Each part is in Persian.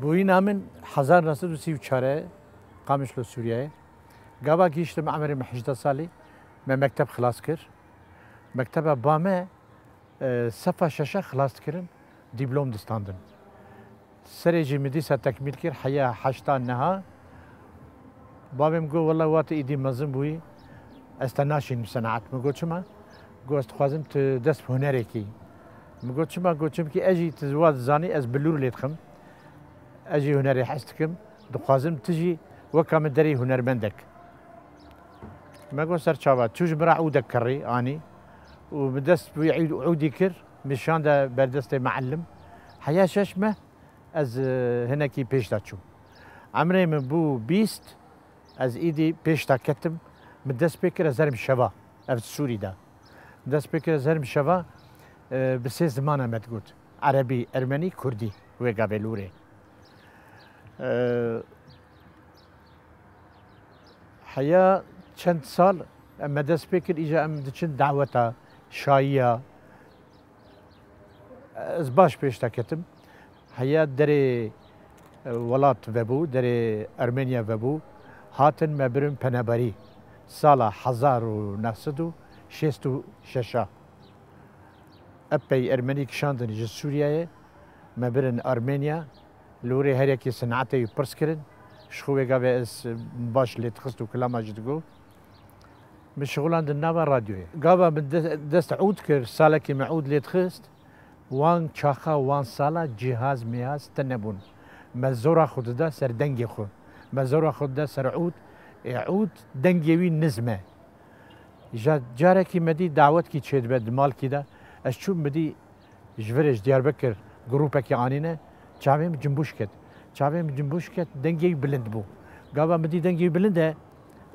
بوینا من 1934 قامشلو سوریه قابا گیشتم عمري 18 سالي من مكتب خلاص كر مكتبه بامه صفا شاشة خلاص كرن دبلوم دستاندن سريجي مديسة تكميل كر حياة حشتان نها بابي مقول والله وات ايدي مزم بوي استناشين بصناعات مقول شما قول استخوازم تدس هنريكي مقول شما قول شمكي اجي تزواد زاني از بلور ليتخم اجي هنري حستكم دخوازم تجي وكا من دري هنرمندك ما قول سر شابات تشوج برا عودك كري اني وبدست بيعيد عودي كر مشان ده بردست معلم حياة ششمة از هناكي بيش داتشو عمري من بو بيست از ايدي بيش دا كتم مدست بكر زرم شبا اف السوري دا مدست بكر زرم شبا بسي زمانه ما تقول عربي ارمني كردي ويقا بلوري حياة چند سال اما دست بكر اجا ام دچن دعوتا شاية از باش پیش تکتم حياة دري ولات وبو دري ارمنيا وبو هاتن مبرم پنبري سالا 1966 ابي ارمني كشاندن جي سوريا مبرن ارمينيا لوري هريكي صنعتي برس كرن شخوي قابي اس باش اللي تخصتو كلاما جدقو مشغولان دنابا راديو قابا من دست عود كر سالكي معود اللي تخست وان چاخا وان سالا جهاز مياز تنبون مزورا خود دا سر دنگي خو مزورا خود دا سر عود عود دنگيوي نزمه جاركي مدي دعوت كي تشيد بد مال كده اشوف مدي جفرج دياربكر جروبك يعنينا چاويم جنبوش كت چاويم جنبوش كت دنگي بلند بو قابا مدي دنگي بلنده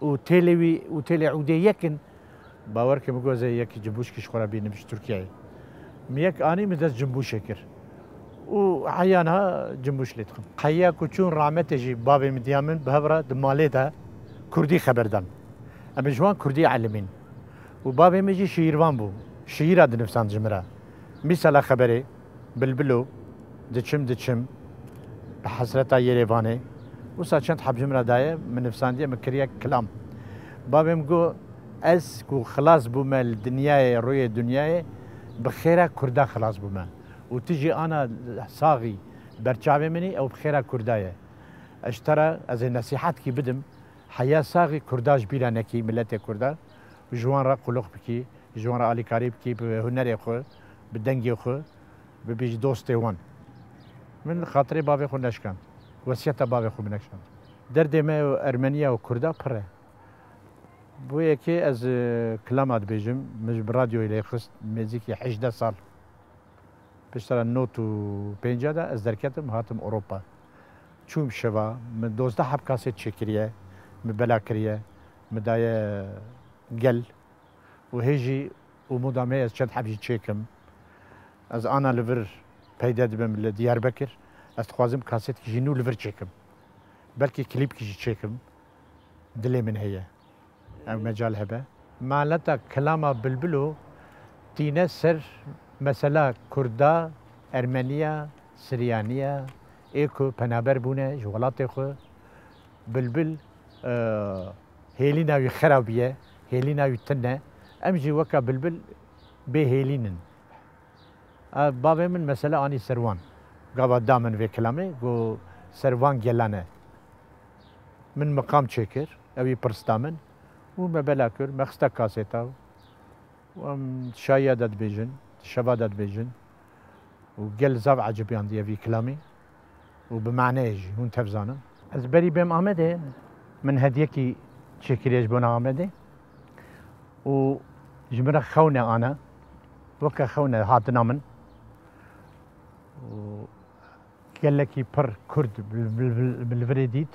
وتيلي عودي يكن باورك مقول زي يك جنبوش كيش خورا بينا مش تركيا ميك اني مدز جنبوش شكر وحيانها جنبوش ليتخم حيا كوتشون رامتجي بابي مديامن بهبره دماليتها كردي خبردان اما جوان كردي علمين وبابي مجي شيروان بو شيرا دنفسان جمرا مثلا خبري بلبلو دچم بحسرتا يريفاني وساچنت حب جمرا دايه من نفسان دي مكريا كلام بابي مقو اس كو خلاص بوما الدنيا روي الدنيا بخيرا كردا خلاص بوما وتجي انا صاغي برچاوي مني او بخيرا كردايه اشترى از نصيحات كي بدم حياه صاغي كرداج بلا نكي ملت كردا جوان را قلوق بكي جوان را علي كاريب كي بهنر خو بدنگي خو ببيج دوستي وان من خاطري بابي خو نشكان وصيته بابي خو بنكشان درد ما ارمنيا وكردا بره بو يكي از كلامات بيجم مش براديو الى خست ميزيكي 18 سال بشترى نوت و بينجادا از دركتم هاتم اوروبا چوم شوا من 12 حب كاسيت شكريه من بلاكريه مدايه قل وهيجي ومدامي از چند حبجي تشيكم از انا لفر پیدا دبم لديار بكر از تخوازم كاسيت جينو لفر تشيكم بلكي كليب كي تشيكم دلي من هي او مجال هبه مالتا كلامه بلبلو تينا سر مثلا كردا ارمنيا سريانيا ايكو پنابر بونه جوالات خو بلبل هيلينا وي خرابيه هيلينا وي تنه امجي وكا بلبل به هيلينن بابا من مثلا اني سروان قابا دامن في كلامي جو سروان جلانه من مقام شكر ابي برستامن وما بلاكر مخستا كاسيتا وشايا داد بيجن شبا داد بيجن وقل زاب عجبيان دي في كلامي وبمعنى يجي هون تفزانا ازبري بهم احمد من هديكي شكر يجبونا احمد وجمرة خونة انا وكا خونة هاتنا من وقال لك بر كرد بالفريديت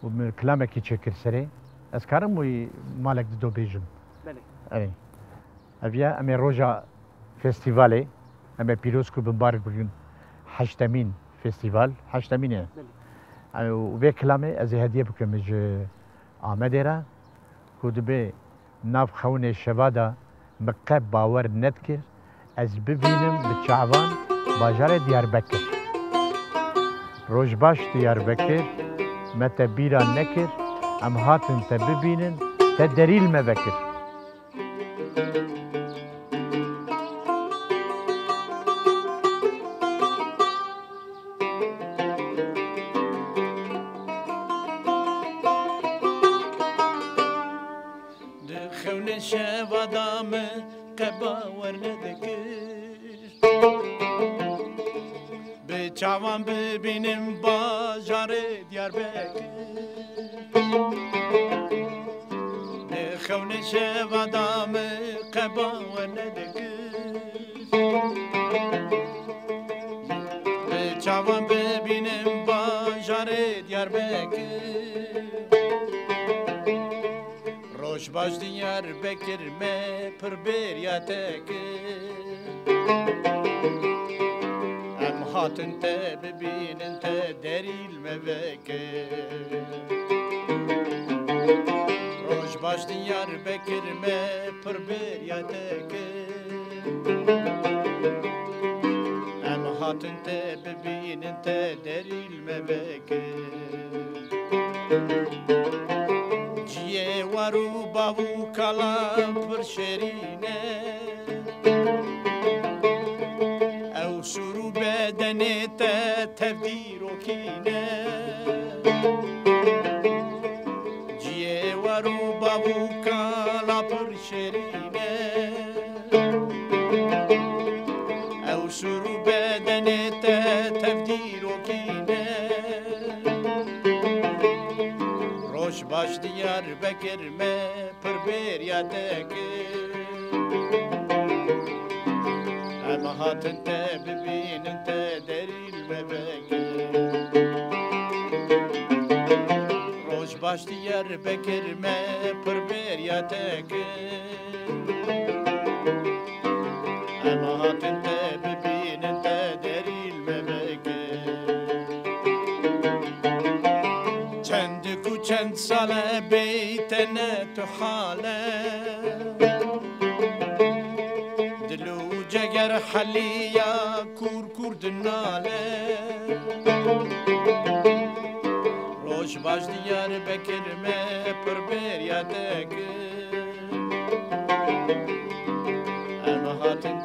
ومن كلامك يشكر سري اسكارم وي مالك دو بيجم بله اي ابيا امي روجا فيستيفالي امي بيروسكو بمبارك بكن حشتمين فيستيفال حشتمين بله وبي كلامي از هديه بكم مج آمديرا كودبي ناف خونه شبادا مكب باور نتكر از ببینم بچعبان باجار ديار بكر روج باش دياربكر متى بيرا نكر ام هاتن تببينن تدريل مبكر دخون شوادام قبا ورندكر بچاوان ببینم باجار دیاربکر دخون شوادام قبا ورندكر بچاوان ببینم باجار دیاربکر روش باش دیار بکر me پر بریا تکر ام هاتن te ببینن te دریل مبکر روش باش دیار بکر me پر بریا تکر ام هاتن te ببینن te دریل مبکر جیه ورو باو کلا پر شرینه او سرو بدنه تفدیر و کینه جیه ورو باو کلا پر شرینه او سرو بدنه تفدیر و کینه روش باش دیار بکر me پر بریا تکر اما هاتن te ببینن te دریل مبکر روش باش دیار بکر me پر بریا تکر اما هاتن te ببینن te دریل مبکر چند ساله بیتنه تو حاله دلو جگر حلیا کور دناله روش باش دیار بکر me پر بریا تکر اما هاتن